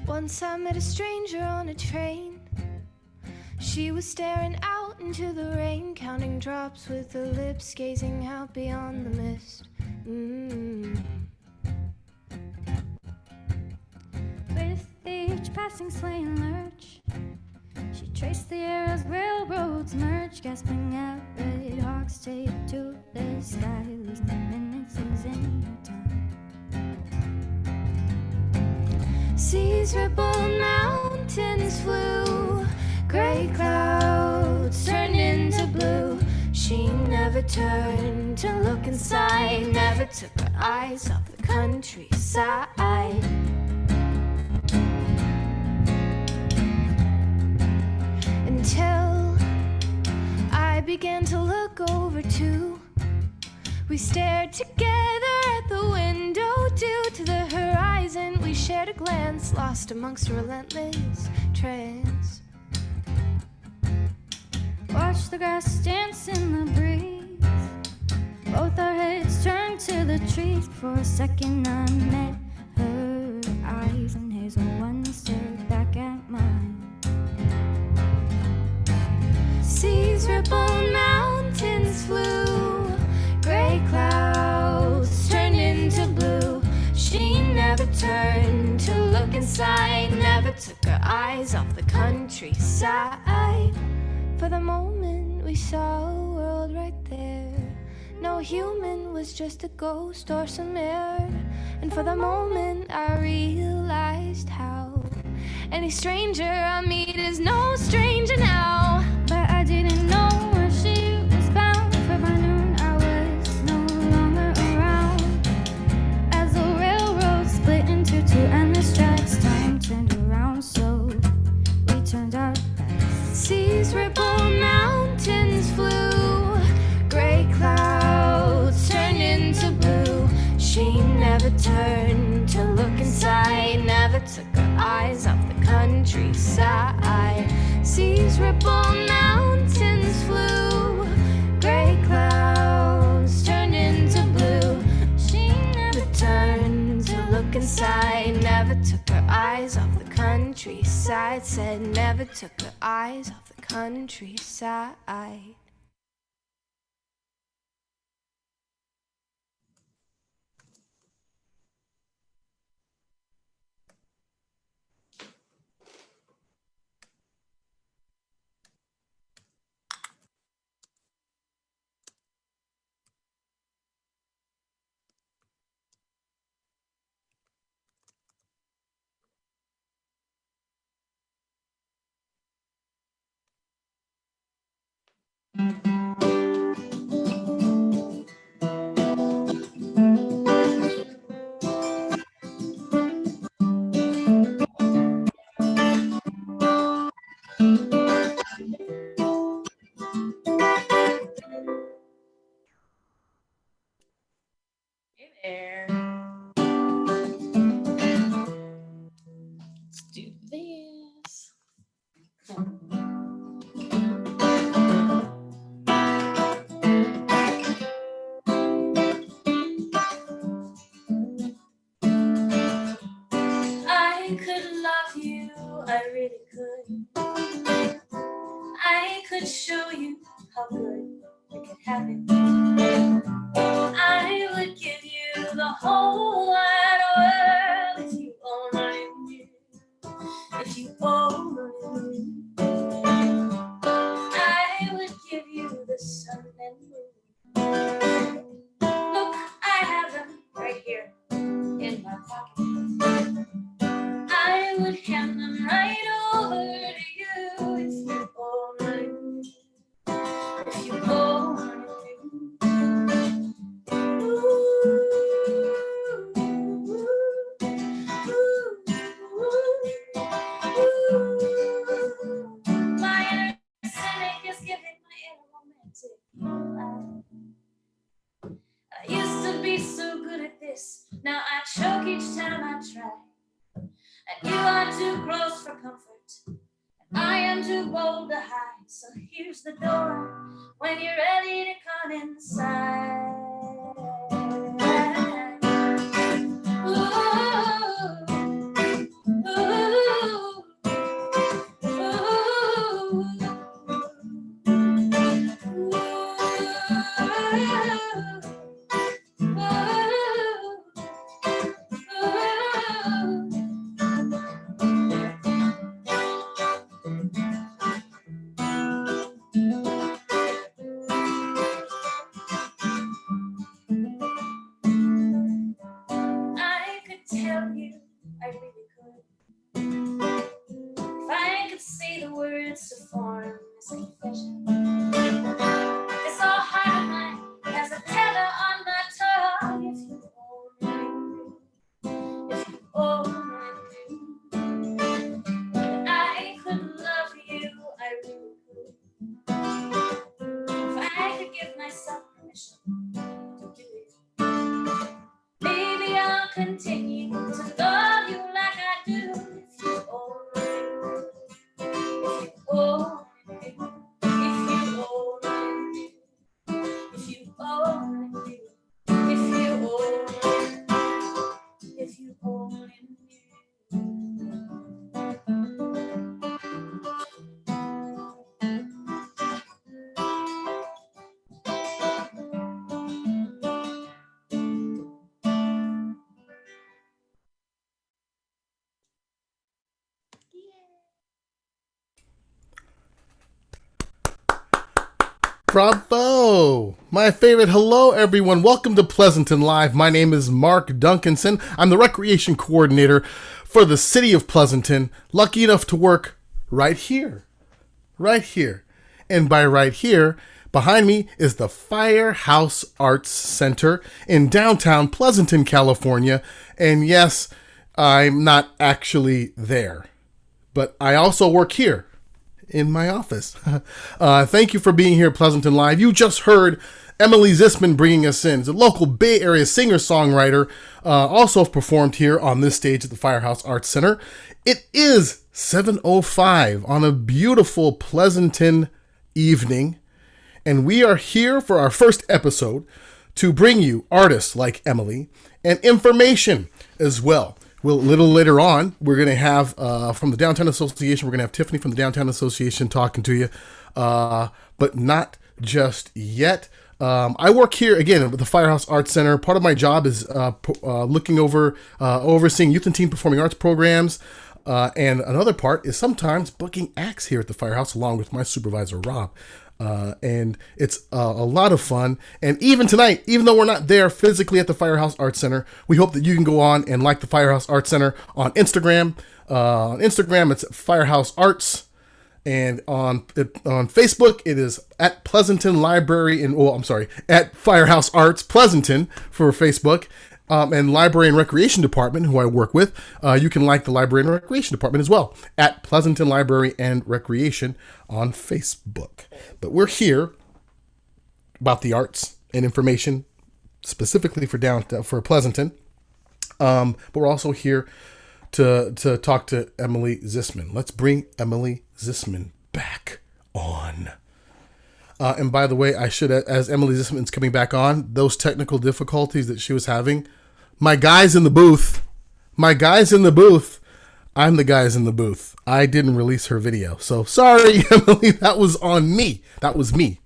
Once I met a stranger on a train. She was staring out into the rain, counting drops with her lips, gazing out beyond the mist. With each passing sleigh and lurch, she traced the air as railroads merge, gasping at red hawks taped to the sky, losing minutes, losing her time. Seas rippled, mountains flew, gray clouds turned into blue. She never turned to look inside, never took her eyes off the countryside. Until I began to look over too. We stared together at the window, due to the horizon. We shared a glance, lost amongst a relentless trance. Watch the grass dance in the breeze. Both our heads turned to the trees. For a second I met her eyes, and hazel ones stared back at mine. Seas rippled, mountains flew, gray clouds turned into blue. She never turned to look inside, never took her eyes off the countryside. For the moment we saw a world right there. No human, was just a ghost or some air. And for the moment I realized how any stranger I meet is no stranger now. But I didn't know where she was bound, for by noon I was no longer around. As the railroad split into two endless tracks, time turned around, so we turned our backs. Seas rippled, mountains flew, gray clouds turned into blue. She never turned to look inside, never took her eyes off the countryside. Seas rippled, mountains flew, gray clouds turned into blue. She never turned to look inside, never took her eyes off the countryside. Said never took her eyes off the countryside. Hey there. Let's do this. I could love you, I really could. I could show you how good we could have it. I would give you the whole wide world if you only knew. If you only knew. I would give you the sun and moon. Look, I have them right here in my pocket. I would hand them right over to you if you only knew. If you only knew. My inner cynic is giving my inner romantic. I used to be so good at this, now I choke each time I try. And you are too close for comfort, and I am too bold to hide. So here's the door when you're ready to come inside. Ooh, ooh, continue to love you like I do. If you only knew, if you only knew, if you only knew, if you only Bravo! My favorite. Hello, everyone. Welcome to Pleasanton Live. My name is Mark Duncanson. I'm the recreation coordinator for the city of Pleasanton. Lucky enough to work right here. Right here. And by right here, behind me is the Firehouse Arts Center in downtown Pleasanton, California. And yes, I'm not actually there, but I also work here in my office. Thank you for being here at Pleasanton Live. You just heard Emily Zisman bringing us in. She's a local Bay Area singer-songwriter, also performed here on this stage at the Firehouse Arts Center. It is 7:05 on a beautiful Pleasanton evening, and we are here for our first episode to bring you artists like Emily and information as well. Well, a little later on, we're going to have, from the Downtown Association, we're going to have Tiffany from the Downtown Association talking to you, but not just yet. I work here, again, at the Firehouse Arts Center. Part of my job is looking over, overseeing youth and teen performing arts programs, and another part is sometimes booking acts here at the Firehouse, along with my supervisor, Rob. And it's a lot of fun. And even tonight, even though we're not there physically at the Firehouse Arts Center, we hope that you can go on and like the Firehouse Arts Center on Instagram. On Instagram, it's Firehouse Arts. And on Facebook, it is at Pleasanton Library at Firehouse Arts Pleasanton for Facebook. And Library and Recreation Department, who I work with, you can like the Library and Recreation Department as well, at Pleasanton Library and Recreation on Facebook. But we're here about the arts and information, specifically for Pleasanton. But we're also here to talk to Emily Zisman. Let's bring Emily Zisman back on. And by the way, I should, as Emily Zisman's coming back on, those technical difficulties that she was having, my guys in the booth, I'm the guys in the booth. I didn't release her video. So sorry, Emily, that was on me. That was me.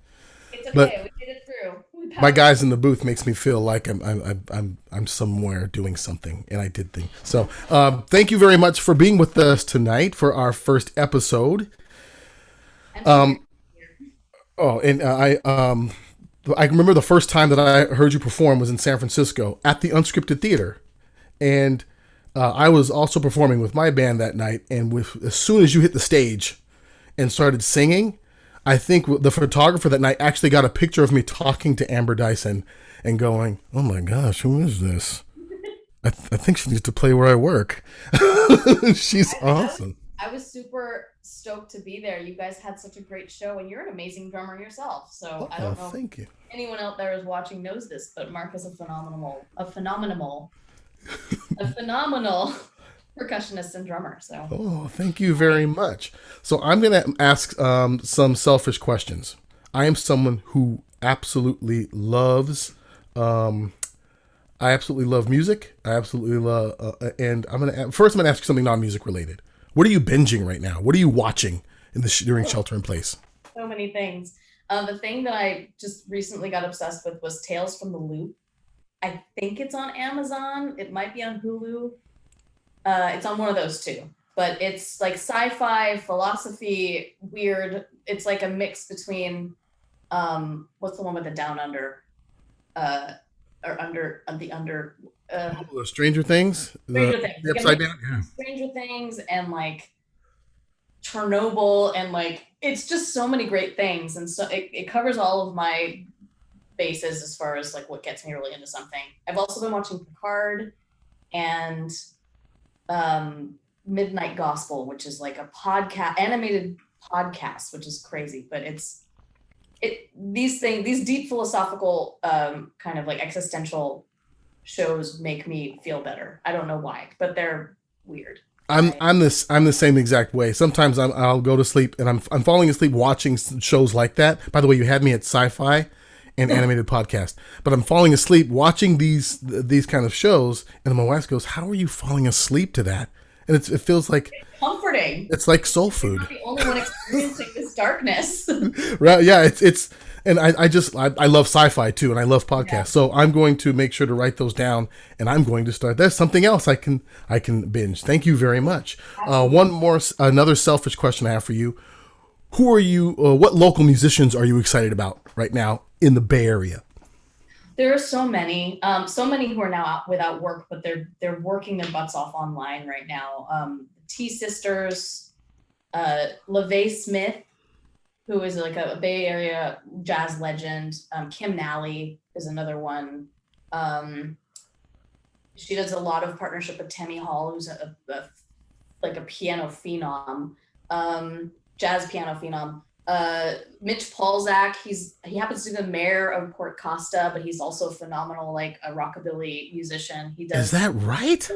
It's okay, but we did it through. My guys in the booth makes me feel like I'm somewhere doing something, and I did things. So thank you very much for being with us tonight for our first episode. I remember the first time that I heard you perform was in San Francisco at the Unscripted Theater, and I was also performing with my band that night. And as soon as you hit the stage and started singing, I think the photographer that night actually got a picture of me talking to Amber Dyson and going, "Oh my gosh, who is this? I think she needs to play where I work." She's awesome. I was super stoked to be there. You guys had such a great show, and you're an amazing drummer yourself. So I don't know thank you. If anyone out there is watching knows this, but Mark is a phenomenal percussionist and drummer. So thank you very much. So I'm going to ask some selfish questions. I am someone who absolutely loves. I absolutely love music. I absolutely love, and I'm going to ask you something non-music related. What are you binging right now? What are you watching during shelter in place? So many things. The thing that I just recently got obsessed with was Tales from the Loop. I think it's on Amazon. It might be on Hulu. It's on one of those two. But it's like sci-fi, philosophy, weird. It's like a mix between what's the one with the down under? Stranger Things? The upside down? Yeah. Stranger Things and like Chernobyl, and like it's just so many great things, and so it covers all of my bases as far as like what gets me really into something. I've also been watching Picard and Midnight Gospel, which is like a animated podcast, which is crazy, but these deep philosophical kind of like existential shows make me feel better. I don't know why, but they're weird. I'm the same exact way. Sometimes I'll go to sleep and I'm falling asleep watching shows like that. By the way, you had me at sci-fi and animated podcast, but I'm falling asleep watching these kind of shows, and my wife goes, "How are you falling asleep to that?" And it feels like comforting. It's like soul food. You're not the only one experiencing this darkness. Right? Yeah. It's and I love sci-fi too, and I love podcasts. Yeah. So I'm going to make sure to write those down, and I'm going to start. There's something else I can binge. Thank you very much. Another selfish question I have for you. Who are you? What local musicians are you excited about right now in the Bay Area? There are so many who are now out without work, but they're working their butts off online right now. T Sisters, LaVey Smith, who is like a Bay Area jazz legend. Kim Nally is another one. She does a lot of partnership with Tammy Hall, who's a piano phenom, jazz piano phenom. Mitch Paulzak, he happens to be the mayor of Port Costa, but he's also phenomenal, like a rockabilly musician. He does. Is that right?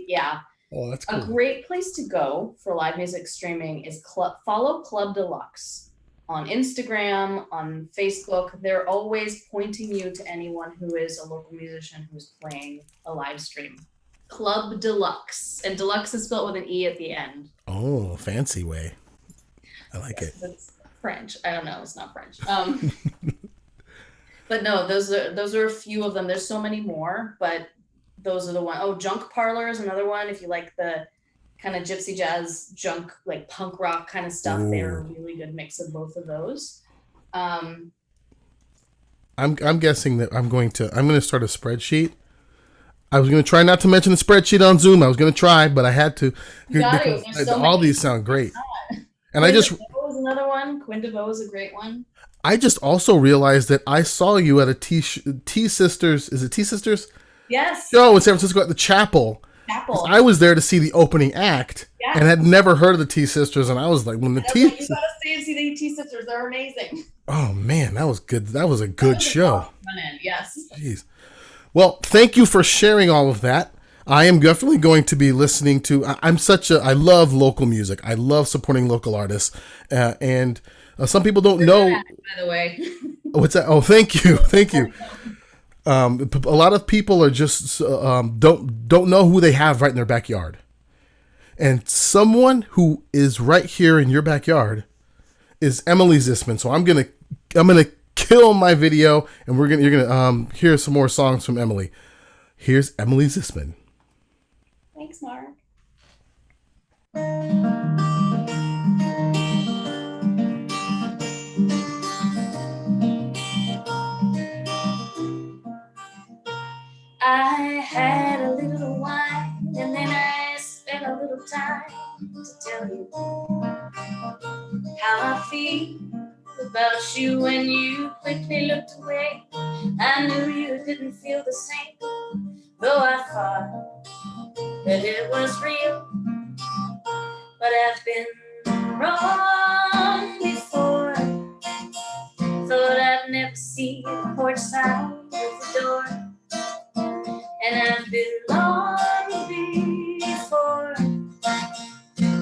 Yeah. Oh, that's cool. A great place to go for live music streaming is follow Club Deluxe on Instagram, on Facebook. They're always pointing you to anyone who is a local musician who's playing a live stream. Club Deluxe, and Deluxe is spelled with an E at the end. Oh, fancy way. I like it. It's French. I don't know. It's not French. But no, those are a few of them. There's so many more, but those are the one. Oh, Junk Parlor is another one. If you like the kind of gypsy jazz, junk, like punk rock kind of stuff, they're a really good mix of both of those. I'm guessing that I'm going to start a spreadsheet. I was going to try not to mention the spreadsheet on Zoom. I was going to try, but I had to. Because all these sound great. And Quinn DeVoe is another one. Quinn DeVoe is a great one. I just also realized that I saw you at a T Sisters. Is it T Sisters? Yes. Show in San Francisco at the Chapel. I was there to see the opening act and had never heard of the T Sisters, and I was like, when the T. You gotta stay and see the T Sisters. They're amazing. Oh man, that was good. That was a good show. Yes. Jeez. Well, thank you for sharing all of that. I am definitely going to be listening to. I love local music. I love supporting local artists, and some people don't know. By the way. What's that? Oh, thank you, thank you. A lot of people are just don't know who they have right in their backyard, and someone who is right here in your backyard is Emily Zisman. So I'm gonna kill my video, and you're gonna hear some more songs from Emily. Here's Emily Zisman. Thanks, Mark. I had a little wine, and then I spent a little time to tell you how I feel about you when you quickly looked away. I knew you didn't feel the same, though I thought that it was real. But I've been wrong before. Thought I'd never see the porch side of the door. And I've been long before.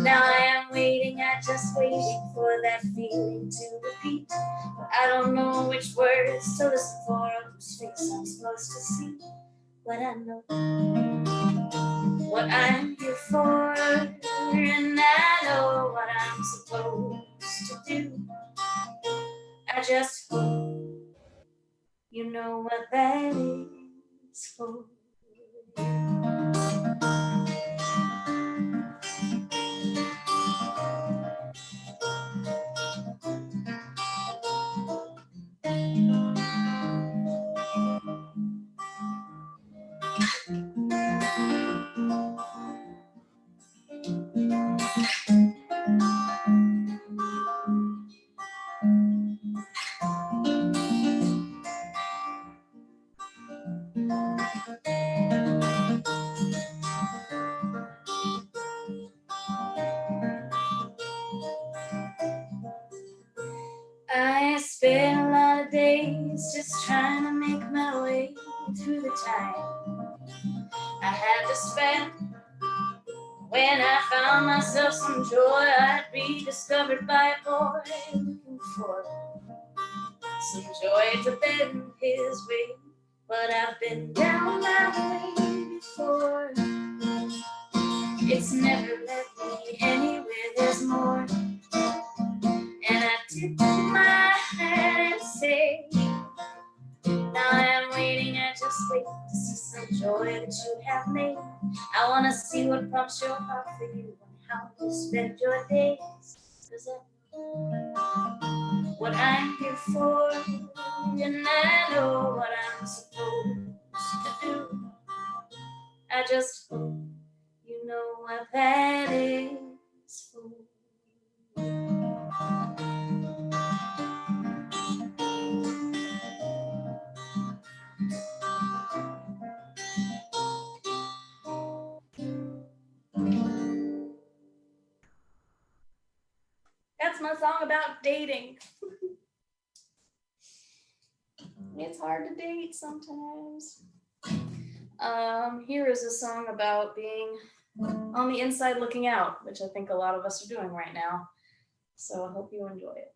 Now I am waiting, I'm just waiting for that feeling to repeat. But I don't know which words to listen for, whose face I'm supposed to see. But I know what I'm here for, and I know what I'm supposed to do. I just hope you know what that is for. I spent a lot of days just trying to make my way through the time. I had to spend. When I found myself some joy, I'd be discovered by a boy looking for some joy to bend his way. But I've been down that way before. It's never led me anywhere there's more. And I tip my hat and say, now I'm waiting, I just wait to see some joy that you have made. I want to see what prompts your heart for you and how you spend your days. 'Cause I know what I'm here for, and I know what I'm supposed to do. I just hope you know what that is for. That's my song about dating. It's hard to date sometimes. Here is a song about being on the inside looking out, which I think a lot of us are doing right now. So I hope you enjoy it.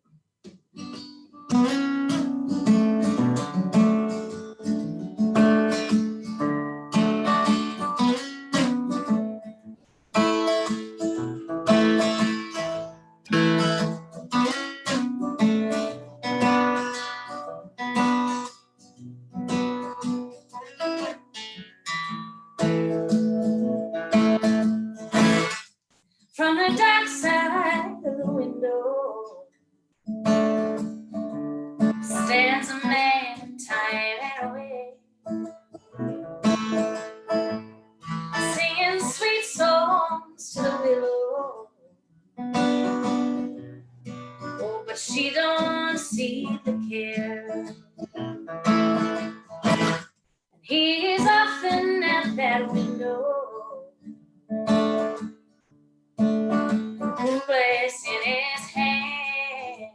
From the dark side of the window stands a man time and away, singing sweet songs to the willow. Oh, but she don't see the care. And he's often at that window, place in his hand,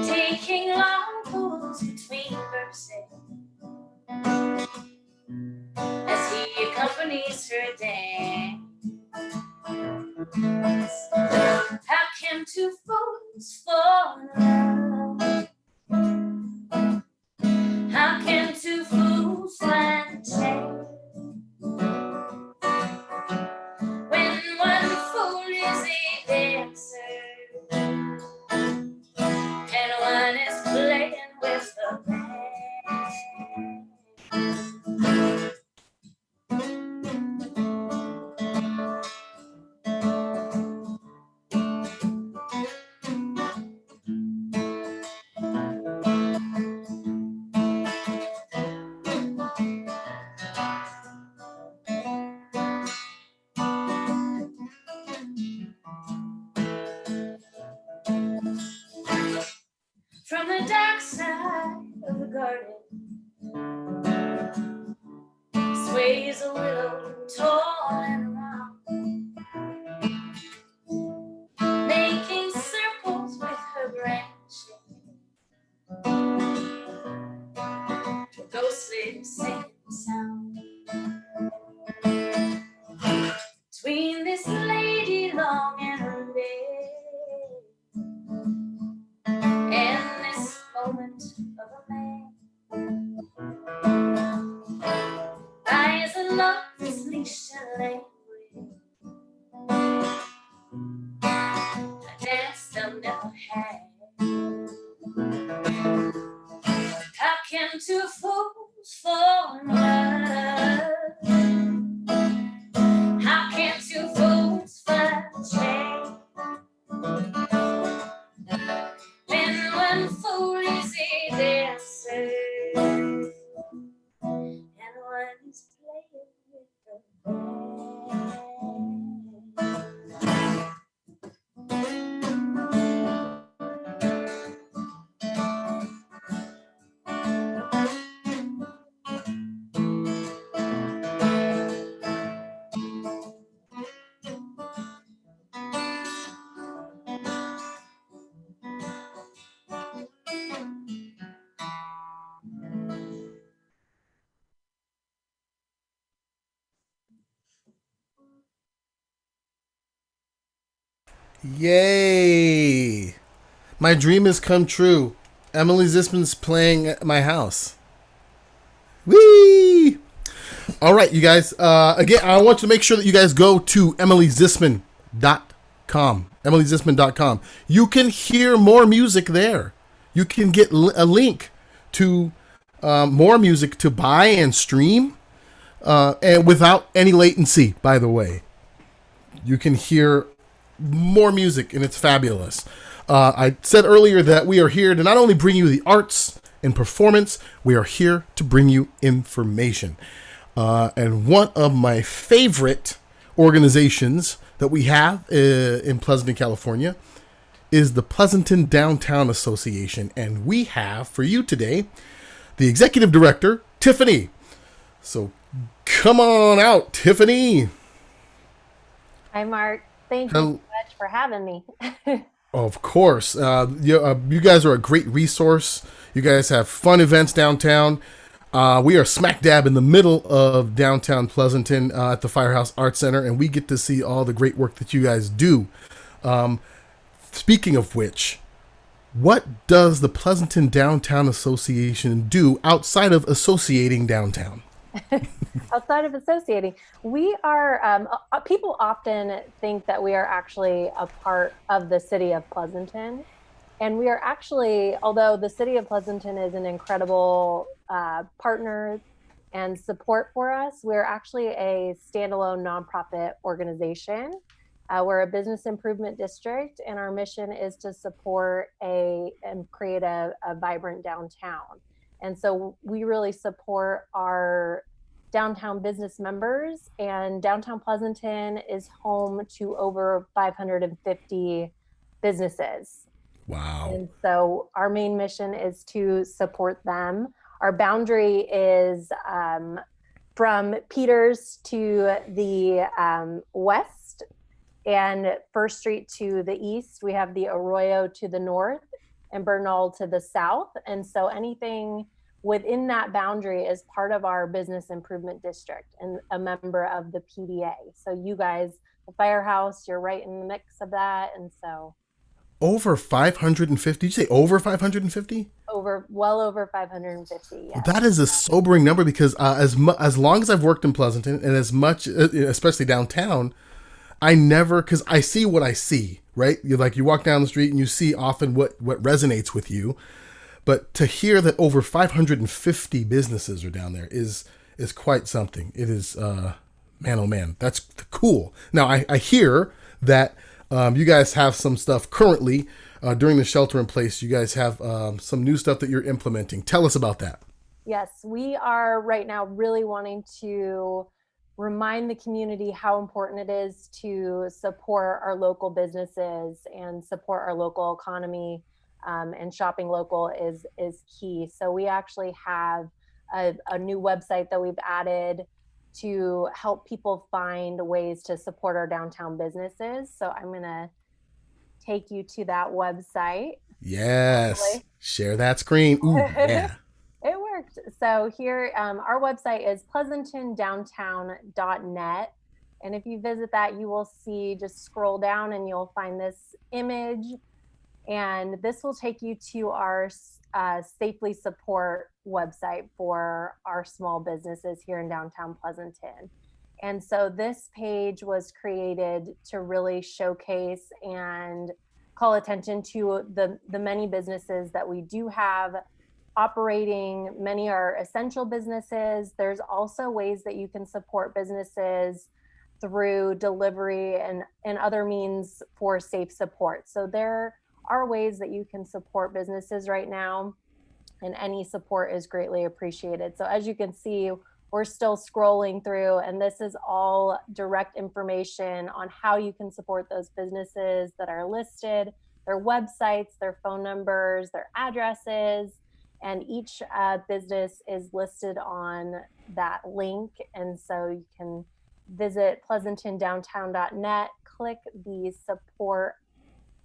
taking long pulls between verses as he accompanies her dance. How can two fools fall in love? How can two fools find a chance when one fool is a dancer and one is playing with the band? From the dark side of the garden sways a willow tall and round, making circles with her branches, a ghostly singing sound. Between this lady long and late and this moment of a man, lies a love's leash and language, a dance they'll never have. How can two fools fall in love? How can two fools find a chance when one fool is a dancer and one is playing with the band? Yay! My dream has come true. Emily Zisman's playing at my house. Whee! All right, you guys. Again, I want you to make sure that you guys go to emilyzisman.com. emilyzisman.com. You can hear more music there. You can get a link to more music to buy and stream, and without any latency, by the way. You can hear more music, and it's fabulous. I said earlier that we are here to not only bring you the arts and performance, we are here to bring you information. And one of my favorite organizations that we have in Pleasanton, California, is the Pleasanton Downtown Association. And we have, for you today, the executive director, Tiffany. So come on out, Tiffany. Hi, Mark. Thank you so much for having me. Of course. You guys are a great resource. You guys have fun events downtown. We are smack dab in the middle of downtown Pleasanton at the Firehouse Arts Center, and we get to see all the great work that you guys do. Speaking of which, what does the Pleasanton Downtown Association do outside of associating downtown? Outside of associating, we are, people often think that we are actually a part of the city of Pleasanton. And we are actually, although the city of Pleasanton is an incredible partner and support for us, we're actually a standalone nonprofit organization. We're a business improvement district, and our mission is to support and create a vibrant downtown. And so we really support our downtown business members, and downtown Pleasanton is home to over 550 businesses. Wow. And so our main mission is to support them. Our boundary is from Peters to the west and First Street to the east. We have the Arroyo to the north and Bernal to the south. And so anything within that boundary is part of our business improvement district and a member of the PDA. So you guys, the Firehouse, you're right in the mix of that. And so over 550? Did you say over 550? Well over 550. Yes. That is a sobering number, because as long as I've worked in Pleasanton, and as much, especially downtown, because I see what I see, right? You walk down the street and you see often what resonates with you. But to hear that over 550 businesses are down there is quite something. It is, man, oh man, that's cool. Now I hear that you guys have some stuff currently during the shelter in place. You guys have some new stuff that you're implementing. Tell us about that. Yes, we are right now really wanting to remind the community how important it is to support our local businesses and support our local economy, and shopping local is key. So we actually have a new website that we've added to help people find ways to support our downtown businesses. So I'm going to take you to that website. Yes. Hopefully. Share that screen. Ooh, yeah. It worked. So here, our website is pleasantondowntown.net. And if you visit that, you will see, just scroll down and you'll find this image. And this will take you to our Safely Support website for our small businesses here in downtown Pleasanton. And so this page was created to really showcase and call attention to the many businesses that we do have operating. Many are essential businesses. There's also ways that you can support businesses through delivery and other means for safe support. So there are ways that you can support businesses right now, and any support is greatly appreciated. So as you can see, we're still scrolling through, and this is all direct information on how you can support those businesses that are listed, their websites, their phone numbers, their addresses, and each business is listed on that link. And so you can visit pleasantondowntown.net, click the support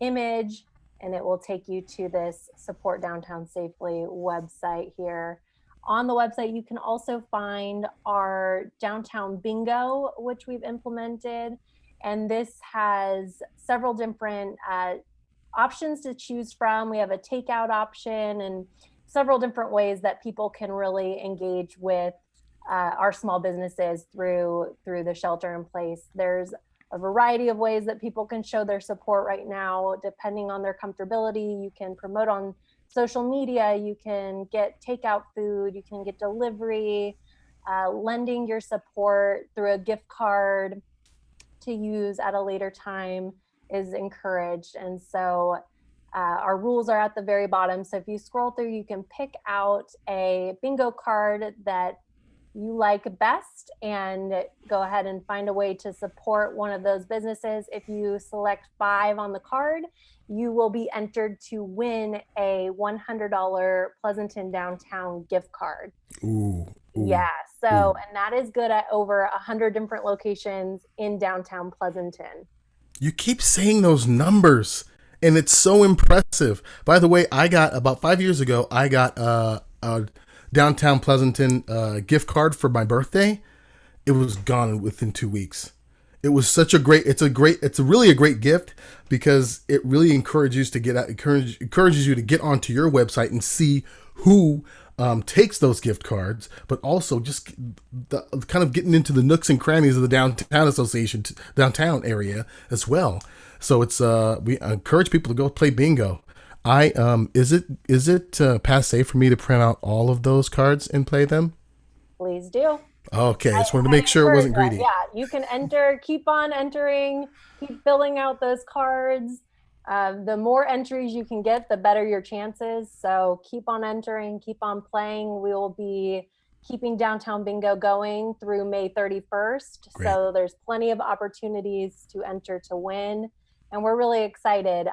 image, and it will take you to this Support Downtown Safely website here. On the website, you can also find our downtown bingo, which we've implemented. And this has several different options to choose from. We have a takeout option and several different ways that people can really engage with our small businesses through the shelter in place. There's a variety of ways that people can show their support right now, depending on their comfortability. You can promote on social media, you can get takeout food, you can get delivery, lending your support through a gift card to use at a later time is encouraged. And so our rules are at the very bottom. So if you scroll through, you can pick out a bingo card that you like best and go ahead and find a way to support one of those businesses. If you select 5 on the card, you will be entered to win a $100 Pleasanton downtown gift card. Ooh. Yeah. So, and that is good at over 100 different locations in downtown Pleasanton. You keep saying those numbers, and it's so impressive. By the way, I got about 5 years ago, I got a downtown Pleasanton gift card for my birthday. It was gone within 2 weeks. It was such a great, it's really a great gift because it really encourages you to get onto your website and see who takes those gift cards, but also just the kind of getting into the nooks and crannies of the downtown association, downtown area as well. So it's we encourage people to go play bingo. Is it passe for me to print out all of those cards and play them? Please do. Okay, I just wanted to make sure it wasn't greedy. Yeah, you can enter, keep on entering, keep filling out those cards. The more entries you can get, the better your chances. So keep on entering, keep on playing. We will be keeping Downtown Bingo going through May 31st. Great. So there's plenty of opportunities to enter to win. And we're really excited.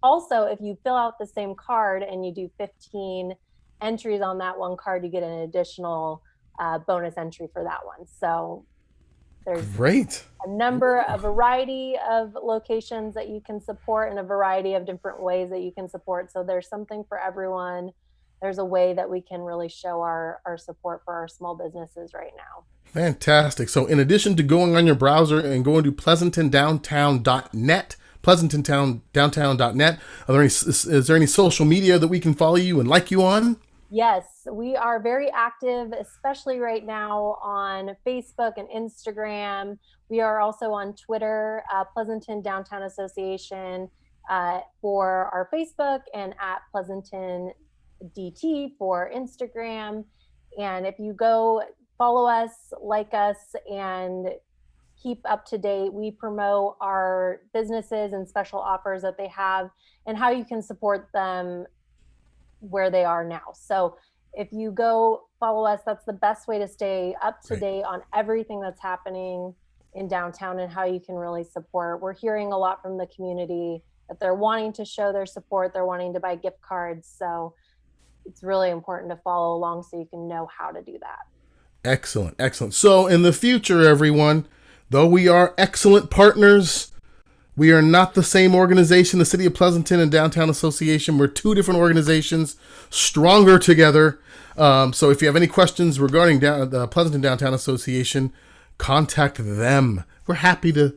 Also, if you fill out the same card and you do 15 entries on that one card, you get an additional bonus entry for that one. So there's great. A variety of locations that you can support and a variety of different ways that you can support. So there's something for everyone. There's a way that we can really show our support for our small businesses right now. Fantastic. So in addition to going on your browser and going to pleasantondowntown.net, pleasantondowntown.net, is there any social media that we can follow you and like you on? Yes, we are very active, especially right now on Facebook and Instagram. We are also on Twitter, Pleasanton Downtown Association for our Facebook, and at Pleasanton DT for Instagram. And if you go follow us, like us, and keep up to date, we promote our businesses and special offers that they have and how you can support them where they are now. So if you go follow us, that's the best way to stay up to date on everything that's happening in downtown and how you can really support. We're hearing a lot from the community that they're wanting to show their support. They're wanting to buy gift cards. So it's really important to follow along so you can know how to do that. Excellent. Excellent. So in the future, everyone, though we are excellent partners, we are not the same organization. The City of Pleasanton and Downtown Association, we're two different organizations, stronger together. So if you have any questions regarding the Pleasanton Downtown Association, contact them. We're happy to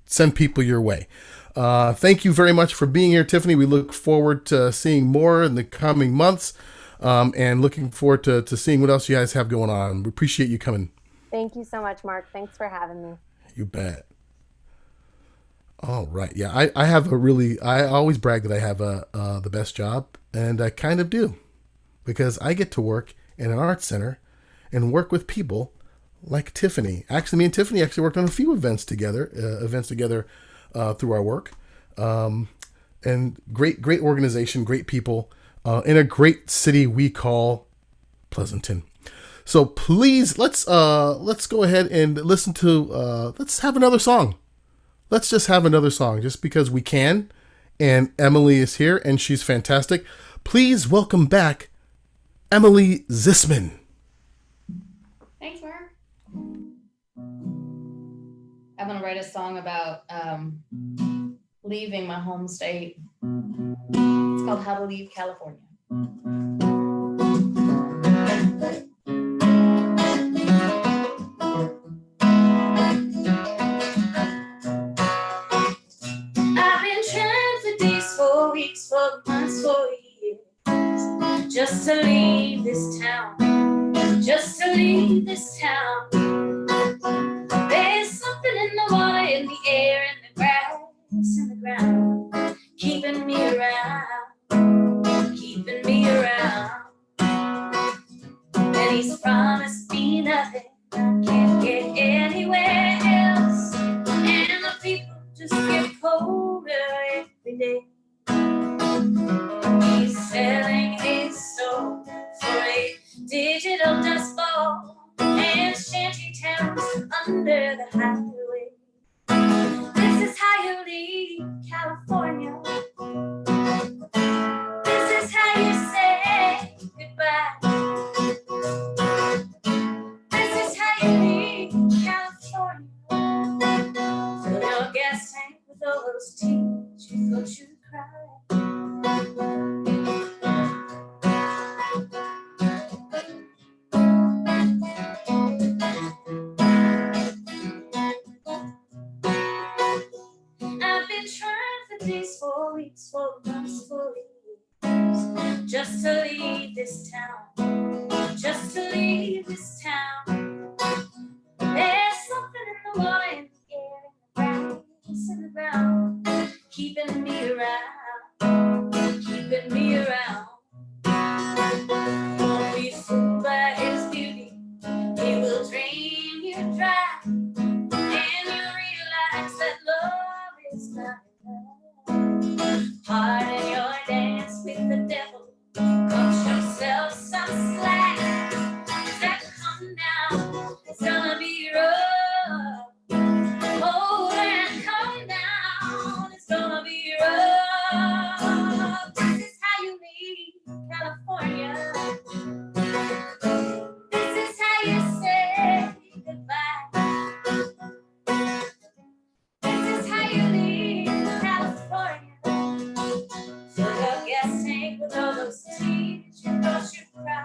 send people your way. Thank you very much for being here, Tiffany. We look forward to seeing more in the coming months, and looking forward to seeing what else you guys have going on. We appreciate you coming. Thank you so much, Mark. Thanks for having me. You bet. All right. Yeah, I always brag that I have the best job, and I kind of do, because I get to work in an art center and work with people like Tiffany. Actually, me and Tiffany actually worked on a few events together through our work, and great organization, great people, in a great city we call Pleasanton. So please, let's go ahead and listen to, let's have another song. Let's just have another song just because we can. And Emily is here and she's fantastic. Please welcome back Emily Zisman. Thanks, Mark. I'm going to write a song about leaving my home state. It's called How to Leave California. just to leave this town, just to leave this town. There's something in the water, in the air, in the grass, in the ground, keeping me around, keeping me around. And he's promised me nothing I can't get anywhere else. And the people just get colder every day. He's selling his soul for a digital dust ball and shanty towns under the highway. This is how you leave California. This is how you say goodbye. This is how you leave California. Fill your gas tank with all those tears you thought you'd cry. I've been trying for days, for weeks, for months, for years, just to leave this town, just to leave this town. There's something in the water, in the air, in the grass, in the ground, keeping me around, keeping me around. Won't be fooled by his beauty, he will drain you dry, and you realize that love is not enough. Pardon your dance with the devil, cut yourself some slack. That come down, it's gonna be rough. Oh, and come down, it's gonna be rough. This is how you leave California. This is how you say goodbye. This is how you leave California. Fill your gas tank with all those tears you thought you'd cry.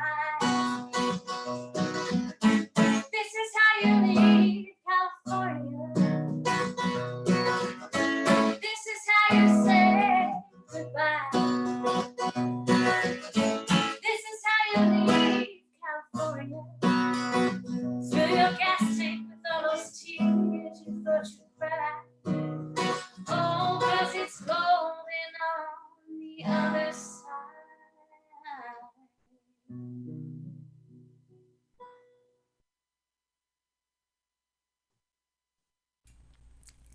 This is how you leave California. This is how you say goodbye. This is how you leave California. Fill your gas tank with all those tears you thought you'd cry. Oh, 'cause it's golden on the other side.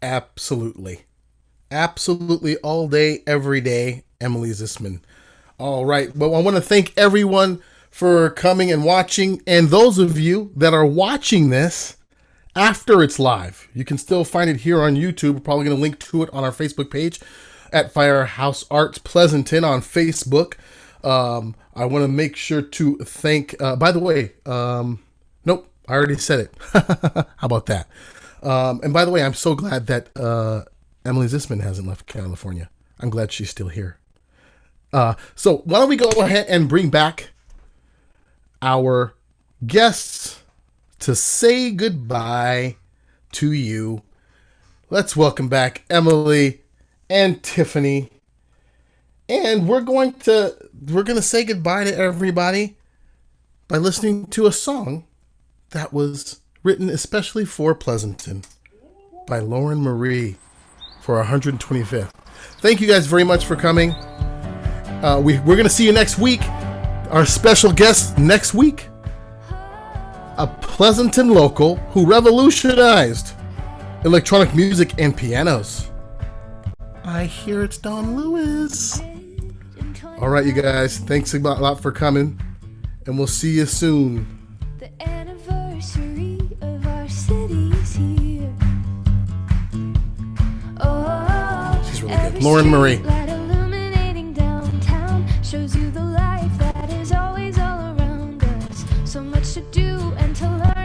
Absolutely. Absolutely all day, every day, Emily Zisman. All right. Well, I want to thank everyone for coming and watching. And those of you that are watching this after it's live, you can still find it here on YouTube. We're probably going to link to it on our Facebook page at Firehouse Arts Pleasanton on Facebook. I want to make sure to thank, by the way, nope, I already said it. How about that? And by the way, I'm so glad that Emily Zisman hasn't left California. I'm glad she's still here. So why don't we go ahead and bring back our guests to say goodbye to you. Let's welcome back Emily and Tiffany. And we're going to say goodbye to everybody by listening to a song that was written especially for Pleasanton by Lauren Marie for our 125th. Thank you guys very much for coming. We're going to see you next week. Our special guest next week, a Pleasanton local who revolutionized electronic music and pianos. I hear it's Don Lewis. All right, you guys. Thanks a lot for coming, and we'll see you soon. The anniversary of our city's here. Oh, She's really good. Lauren Marie. Light illuminating downtown shows you the life that is always all around us. So much to do and to learn.